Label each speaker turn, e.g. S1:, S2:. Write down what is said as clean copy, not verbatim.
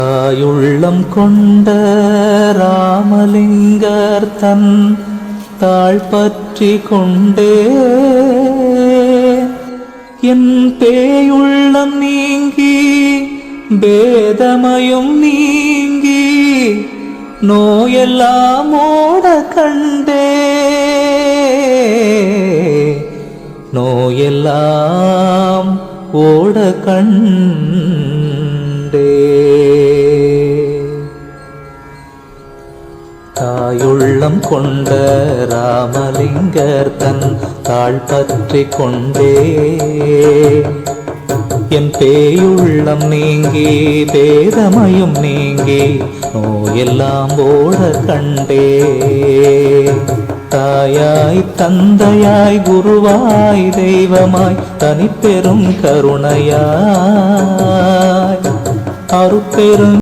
S1: தாயுள்ளம் கொண்ட ராமலிங்கர் தன் தாழ் பற்றி கொண்டே என் பேயுள்ளம் நீங்கி பேதமயம் நீங்கி நோயெல்லாம் ஓட கண்டே நோயெல்லாம் ஓட கண்டே. தாயுள்ளம் கொண்ட ராமலிங்கர் தன் தாழ் பற்றி கொண்டே என் பேயுள்ளம் நீங்கி பேதமயம் நீங்கி நோயெல்லாம் ஓட கண்டே. தாயாய் தந்தையாய் குருவாய் தெய்வமாய் தனிப்பெரும் கருணையாய் அருட்பெரும்